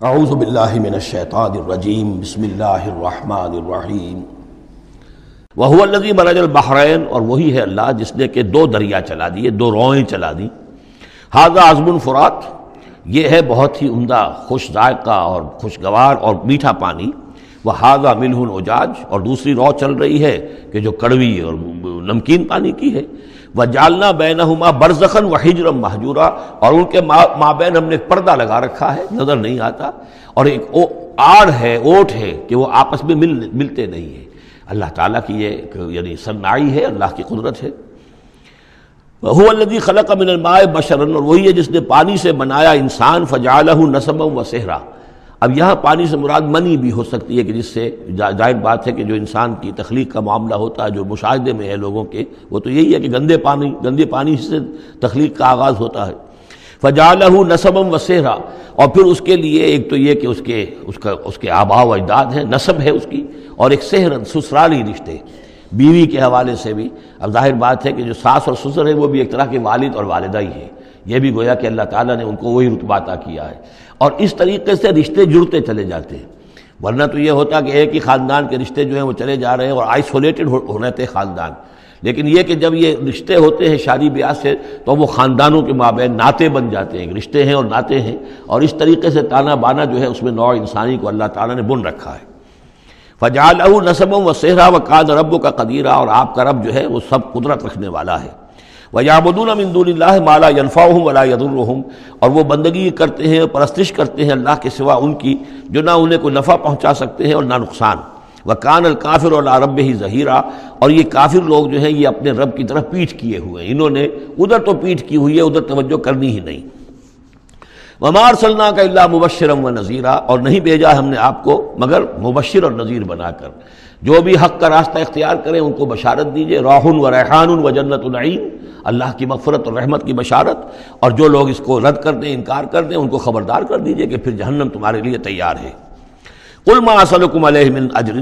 اعوذ باللہ من الشیطان الرجیم بسم اللہ الرحمن الرحیم وہو الذی مرج البحرین، اور وہی ہے اللہ جس نے کہ دو دریا چلا دیے، دو روئیں چلا دی. ھذا عذب فرات، یہ ہے بہت ہی عمدہ خوش ذائقہ اور خوشگوار اور میٹھا پانی. وھذا ملح اجاج، اور دوسری رو چل رہی ہے کہ جو کڑوی اور نمکین پانی کی ہے. وجعلنا بینہما برزخا وحجرا مہجورا، اور ان کے مابین ہم نے پردہ لگا رکھا ہے، نظر نہیں آتا، اور ایک آڑ ہے، اوٹ ہے کہ وہ آپس میں ملتے نہیں ہیں. اللہ تعالیٰ کی یہ یعنی صنائی ہے، اللہ کی قدرت ہے. وَهُوَ الَّذِي خَلَقَ مِنَ الْمَاءِ بَشَرًا، اور وہی ہے جس نے پانی سے بنایا انسان. فَجَعَلَهُ نَسَبًا وَسِحْرًا، اب یہاں پانی سے مراد منی بھی ہو سکتی ہے کہ جس سے ظاہر بات ہے کہ جو انسان کی تخلیق کا معاملہ ہوتا ہے، جو مشاہدے میں ہے لوگوں کے، وہ تو یہی ہے کہ گندے پانی سے تخلیق کا آغاز ہوتا ہے. فَجَعَلَهُ نَسَبًا وَسِحْرًا، اور پھر اس کے لیے ایک تو یہ کہ اس کے آباء و اجداد ہیں، نسب ہے اس کی، اور ایک سحرن سسرالی رشتے بیوی کے حوالے سے بھی. اب ظاہر بات ہے کہ جو ساس اور سسر ہے وہ بھی ایک طرح کے والد اور والدہ ہی ہے. یہ بھی گویا کہ اللہ تعالیٰ نے ان کو وہی رتبہ عطا کیا ہے، اور اس طریقے سے رشتے جڑتے چلے جاتے ہیں. ورنہ تو یہ ہوتا کہ ایک ہی خاندان کے رشتے جو ہیں وہ چلے جا رہے ہیں اور آئسولیٹڈ ہو رہے تھے خاندان. لیکن یہ کہ جب یہ رشتے ہوتے ہیں شادی بیاہ سے تو وہ خاندانوں کے مابین ناطے بن جاتے ہیں، رشتے ہیں اور ناطے ہیں، اور اس طریقے سے تانا بانا جو ہے اس میں نوع انسانی کو اللہ تعالیٰ نے بن رکھا ہے. فَجَعَلَهُ نَسَبًا وَسِحْرًا وَكَانَ رَبُّكَ قَدِيرًا، اور آپ کا رب جو ہے وہ سب قدرت رکھنے والا ہے. وَيَعْبُدُونَ مِن دُونِ اللَّهِ مَا لَا يَنفَعُهُمْ وَلَا يَضُرُّهُمْ، اور وہ بندگی کرتے ہیں، پرستش کرتے ہیں اللہ کے سوا ان کی جو نہ انہیں کوئی نفع پہنچا سکتے ہیں اور نہ نقصان. وَكَانَ الْكَافِرُ عَلَىٰ رَبِّهِ ظَهِيرًا، اور یہ کافر لوگ جو ہیں یہ اپنے رب کی طرف پیٹھ کیے ہوئے ہیں، انہوں نے ادھر تو پیٹھ کی ہوئی ہے، ادھر توجہ کرنی ہی نہیں. وَمَا أَرْسَلْنَاكَ إِلَّا مُبَشِّرًا وَنَذِيرًا، اور نہیں بھیجا ہم نے آپ کو مگر مبشر اور نذیر بنا کر. جو بھی حق کا راستہ اختیار کریں ان کو بشارت دیجئے. راح و ریحان و جنت النعیم، اللہ کی مغفرت اور رحمت کی بشارت. اور جو لوگ اس کو رد کر دیں، انکار کر دیں، ان کو خبردار کر دیجئے کہ پھر جہنم تمہارے لیے تیار ہے. قُلْ مَا أَسْأَلُكُمْ عَلَيْهِ مِنْ أَجْرٍ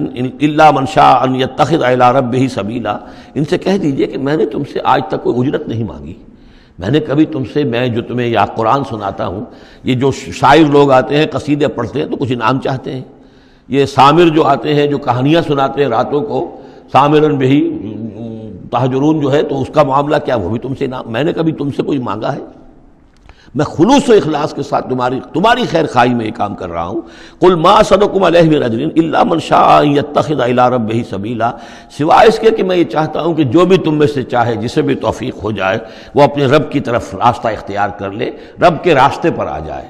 إِلَّا مَنْ شَاءَ أَنْ يَتَّخِذَ إِلَىٰ رَبِّهِ سَبِيلًا، ان سے کہہ دیجئے کہ میں نے تم سے آج تک کوئی اجرت نہیں مانگی. میں نے کبھی تم سے، میں جو تمہیں یا قرآن سناتا ہوں، یہ جو شاعر لوگ آتے ہیں قصیدے پڑھتے ہیں تو کچھ انعام چاہتے ہیں. یہ سامر جو آتے ہیں جو کہانیاں سناتے ہیں راتوں کو، سامرن بہی تہجرون جو ہے، تو اس کا معاملہ کیا، وہ بھی تم سے انعام. میں نے کبھی تم سے کوئی مانگا ہے؟ میں خلوص و اخلاص کے ساتھ تمہاری خیر خواہی میں یہ کام کر رہا ہوں. قل ما اسألکم علیہ من اجر الا من شاء ان یتخذ الی ربہ سبیلا، سوائے اس کے کہ میں یہ چاہتا ہوں کہ جو بھی تم میں سے چاہے، جسے بھی توفیق ہو جائے، وہ اپنے رب کی طرف راستہ اختیار کر لے، رب کے راستے پر آ جائے.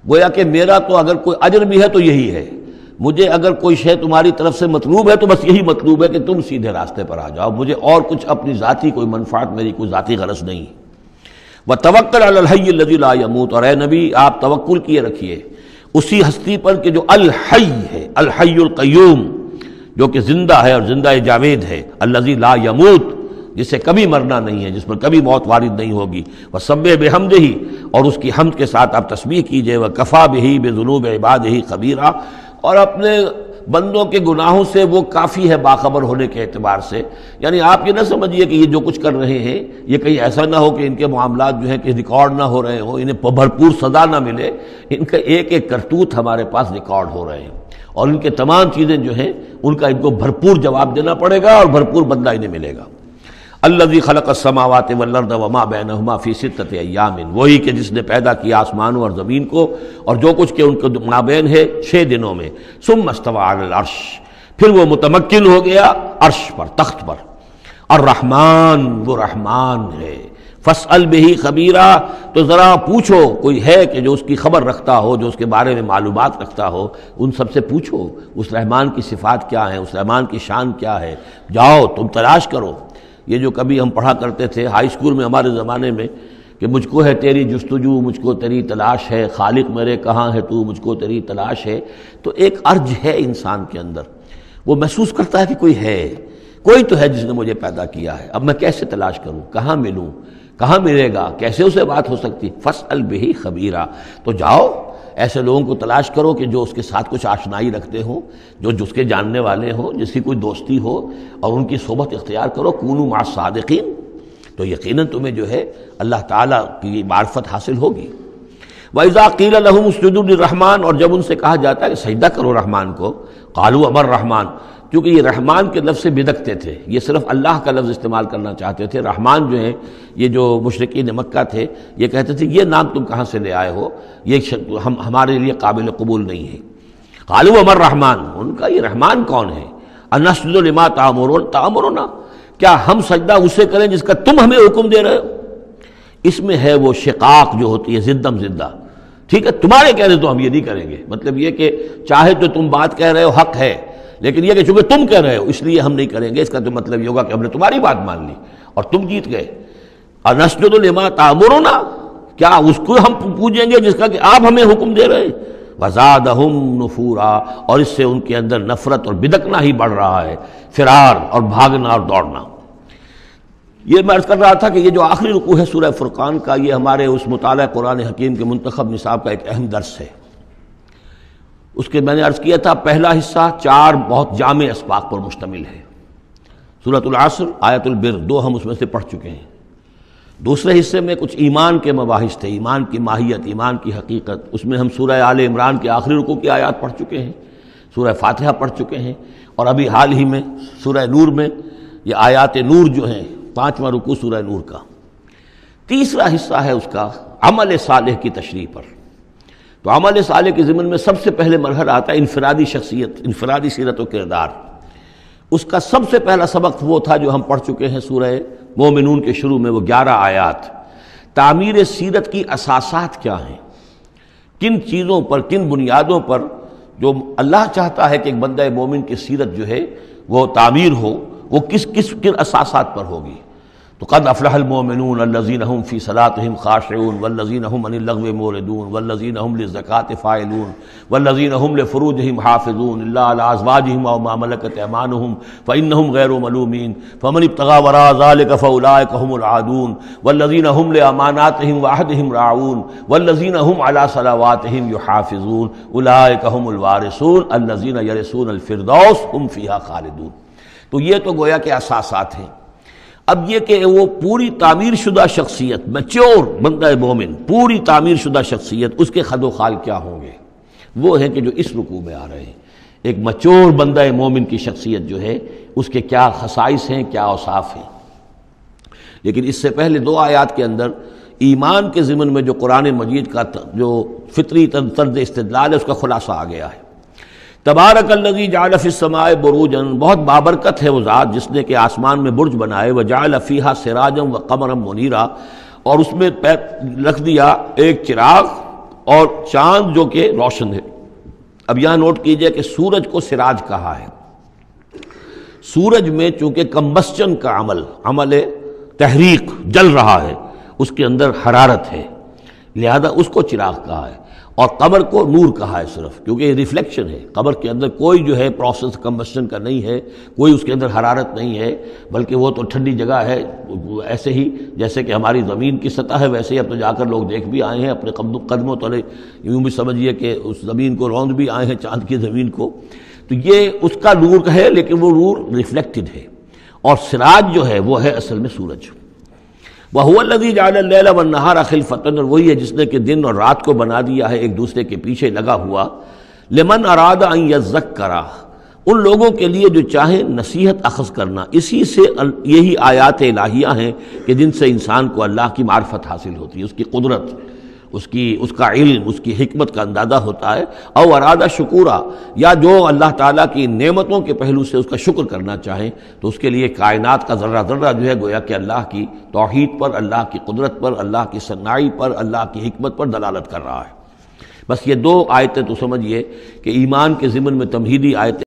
گویا کہ میرا تو اگر کوئی اجر بھی ہے تو یہی ہے، مجھے اگر کوئی شے تمہاری طرف سے مطلوب ہے تو بس یہی مطلوب ہے کہ تم سیدھے راستے پر آ جاؤ. مجھے اور کچھ اپنی ذاتی کوئی منفعت، میری کوئی ذاتی غرض نہیں. وَتَوَكَّلْ عَلَى الْحَيِّ الَّذِي لَا يَمُوتُ، اور اے نبی آپ توکل کیے رکھیے اسی ہستی پر کہ جو الحی ہے، الحی القیوم، جو کہ زندہ ہے اور زندہ جاوید ہے. الذی لا یموت، جسے کبھی مرنا نہیں ہے، جس پر کبھی موت وارد نہیں ہوگی. وَسَبِّحْ بِحَمْدِهِ، اور اس کی حمد کے ساتھ آپ تسبیح کیجئے. وَكَفَىٰ بِهِ بِذُنُوبِ عِبَادِهِ خَبِيرًا، اور اپنے بندوں کے گناہوں سے وہ کافی ہے باخبر ہونے کے اعتبار سے. یعنی آپ یہ نہ سمجھیے کہ یہ جو کچھ کر رہے ہیں یہ کہیں ایسا نہ ہو کہ ان کے معاملات جو ہیں کہ ریکارڈ نہ ہو رہے ہوں، انہیں بھرپور سزا نہ ملے. ان کا ایک ایک کرتوت ہمارے پاس ریکارڈ ہو رہے ہیں، اور ان کے تمام چیزیں جو ہیں ان کا ان کو بھرپور جواب دینا پڑے گا اور بھرپور بدلہ انہیں ملے گا. الذی خلق السماوات والارض وما بینہما فی ستۃ ایام، وہی کہ جس نے پیدا کیا آسمانوں اور زمین کو اور جو کچھ کہ ان کے مابین ہے 6 دنوں میں. ثم استوى علی العرش، پھر وہ متمکن ہو گیا عرش پر، تخت پر. الرحمن، وہ رحمان ہے. فاسأل بہ خبیرا، تو ذرا پوچھو، کوئی ہے کہ جو اس کی خبر رکھتا ہو، جو اس کے بارے میں معلومات رکھتا ہو، ان سب سے پوچھو اس رحمان کی صفات کیا ہیں، اس رحمان کی شان کیا ہے. جاؤ تم تلاش کرو. یہ جو کبھی ہم پڑھا کرتے تھے ہائی اسکول میں ہمارے زمانے میں کہ مجھ کو ہے تیری جستجو، مجھ کو تیری تلاش ہے، خالق میرے کہاں ہے تو، مجھ کو تیری تلاش ہے. تو ایک ارج ہے انسان کے اندر، وہ محسوس کرتا ہے کہ کوئی ہے، کوئی تو ہے جس نے مجھے پیدا کیا ہے. اب میں کیسے تلاش کروں، کہاں ملوں، کہاں ملے گا، کیسے اسے بات ہو سکتی. فاسأل بہ خبیرا، تو جاؤ ایسے لوگوں کو تلاش کرو کہ جو اس کے ساتھ کچھ آشنائی رکھتے ہوں، جو اس کے جاننے والے ہوں، جس کی کوئی دوستی ہو، اور ان کی صحبت اختیار کرو. کونوا مع الصادقین، تو یقیناً تمہیں جو ہے اللہ تعالیٰ کی معرفت حاصل ہوگی. وَإِذَا قِيلَ لَهُمُ اسْجُدُوا لِلرَّحْمَٰنِ، اور جب ان سے کہا جاتا ہے کہ سجدہ کرو رحمان کو، قالوا امر رحمان، کیونکہ یہ رحمان کے لفظ سے بدکتے تھے، یہ صرف اللہ کا لفظ استعمال کرنا چاہتے تھے۔ رحمان جو ہیں یہ جو مشرکین مکہ تھے یہ کہتے تھے یہ نام تم کہاں سے لے آئے ہو، یہ ہمارے لیے قابل قبول نہیں ہے۔ قالوا امر رحمان، ان کا یہ رحمان کون ہے؟ انسجد لما تأمرنا، کیا ہم سجدہ اسے کریں جس کا تم ہمیں حکم دے رہے ہو؟ اس میں ہے وہ شقاق جو ہوتی ہے زدم زدہ، ٹھیک ہے تمہارے کہنے تو ہم یہ نہیں کریں گے، مطلب یہ کہ چاہے تو تم بات کہہ رہے ہو حق ہے، لیکن یہ کہ چونکہ تم کہہ رہے ہو اس لیے ہم نہیں کریں گے، اس کا تو مطلب یہ ہوگا کہ ہم نے تمہاری بات مان لی اور تم جیت گئے۔ انسجد لما تأمرنا، کیا اس کو ہم پوجیں گے جس کا کہ آپ ہمیں حکم دے رہے ہیں؟ وزادہم نفورا، اور اس سے ان کے اندر نفرت اور بدکنا ہی بڑھ رہا ہے، فرار اور بھاگنا اور دوڑنا۔ یہ میں عرض کر رہا تھا کہ یہ جو آخری رکوع ہے سورہ فرقان کا، یہ ہمارے اس مطالعہ قرآن حکیم کے منتخب نصاب کا ایک اہم درس ہے۔ اس کے میں نے عرض کیا تھا پہلا حصہ 4 بہت جامع اسباق پر مشتمل ہے، سورۃ العصر، آیت البر، 2 ہم اس میں سے پڑھ چکے ہیں۔ دوسرے حصے میں کچھ ایمان کے مباحث تھے، ایمان کی ماہیت، ایمان کی حقیقت، اس میں ہم سورہ آل عمران کے آخری رکوع کی آیات پڑھ چکے ہیں، سورہ فاتحہ پڑھ چکے ہیں، اور ابھی حال ہی میں سورہ نور میں یہ آیات نور جو ہیں 5واں رکوع سورہ نور کا۔ تیسرا حصہ ہے اس کا عمل صالح کی تشریح پر۔ تو عمل صالح کے ضمن میں سب سے پہلے مرحلہ آتا ہے انفرادی شخصیت، انفرادی سیرت و کردار۔ اس کا سب سے پہلا سبق وہ تھا جو ہم پڑھ چکے ہیں سورہ مومنون کے شروع میں، وہ 11 آیات۔ تعمیر سیرت کی اساسات کیا ہیں، کن چیزوں پر، کن بنیادوں پر جو اللہ چاہتا ہے کہ ایک بندہ مومن کی سیرت جو ہے وہ تعمیر ہو، وہ کن اساسات پر ہوگی۔ تو قد افلح المؤمنون الذین هم فی صلاتهم خاشعون والذین هم عن اللغو معرضون والذین هم للزکاة فاعلون والذین هم لفروجهم حافظون الا علی ازواجهم او ما ملکت ایمانهم فانهم غیر ملومین فمن ابتغى وراء ذلك فاولئک هم العادون والذین هم لاماناتهم وعهدهم راعون والذین هم علی صلواتهم یحافظون اولئک هم الوارثون الذین یرثون الفردوس هم فیها خالدون۔ تو یہ تو گویا کہ اساسات ہیں۔ اب یہ کہ وہ پوری تعمیر شدہ شخصیت، میچور بندہ مومن، پوری تعمیر شدہ شخصیت، اس کے خد و خال کیا ہوں گے، وہ ہیں کہ جو اس رکوع میں آ رہے ہیں۔ ایک میچور بندہ مومن کی شخصیت جو ہے اس کے کیا خصائص ہیں، کیا اوصاف ہیں۔ لیکن اس سے پہلے 2 آیات کے اندر ایمان کے ضمن میں جو قرآن مجید کا جو فطری طرز استدلال ہے اس کا خلاصہ آ گیا ہے۔ تبارک الذی جعل فی السماء بروجا، بہت بابرکت ہے وہ ذات جس نے کہ آسمان میں برج بنائے، وجعل فیہا سراجا وقمرا منیرا، اور اس میں رکھ دیا ایک چراغ اور چاند جو کہ روشن ہے۔ اب یہاں نوٹ کیجئے کہ سورج کو سراج کہا ہے۔ سورج میں چونکہ کمبسچن کا عمل تحریک، جل رہا ہے، اس کے اندر حرارت ہے، لہذا اس کو چراغ کہا ہے، اور قمر کو نور کہا ہے صرف، کیونکہ یہ ریفلیکشن ہے۔ قمر کے اندر کوئی جو ہے پروسیس کمبسشن کا نہیں ہے، کوئی اس کے اندر حرارت نہیں ہے، بلکہ وہ تو ٹھنڈی جگہ ہے، ایسے ہی جیسے کہ ہماری زمین کی سطح ہے ویسے ہی اب تو جا کر لوگ دیکھ بھی آئے ہیں اپنے قدموں تلے، یوں بھی سمجھیے کہ اس زمین کو روند بھی آئے ہیں، چاند کی زمین کو۔ تو یہ اس کا نور ہے، لیکن وہ نور ریفلیکٹڈ ہے، اور سراج جو ہے وہ ہے اصل میں سورج۔ وَهُوَ الَّذِي جَعَلَ اللَّيْلَ وَالنَّهَارَ خِلْفَةً، اور وہی ہے جس نے کہ دن اور رات کو بنا دیا ہے ایک دوسرے کے پیچھے لگا ہوا، لِمَنْ أَرَادَ أَنْ يَذَّكَّرَ، ان لوگوں کے لیے جو چاہیں نصیحت اخذ کرنا۔ اسی سے یہی آیات الہیہ ہیں کہ جن سے انسان کو اللہ کی معرفت حاصل ہوتی ہے، اس کی قدرت، اس کا علم، اس کی حکمت کا اندازہ ہوتا ہے۔ او ارادہ شکورا، یا جو اللہ تعالیٰ کی نعمتوں کے پہلو سے اس کا شکر کرنا چاہیں تو اس کے لیے کائنات کا ذرہ ذرہ جو ہے گویا کہ اللہ کی توحید پر، اللہ کی قدرت پر، اللہ کی صناعی پر، اللہ کی حکمت پر دلالت کر رہا ہے۔ بس یہ 2 آیتیں تو سمجھیے کہ ایمان کے ضمن میں تمہیدی آیتیں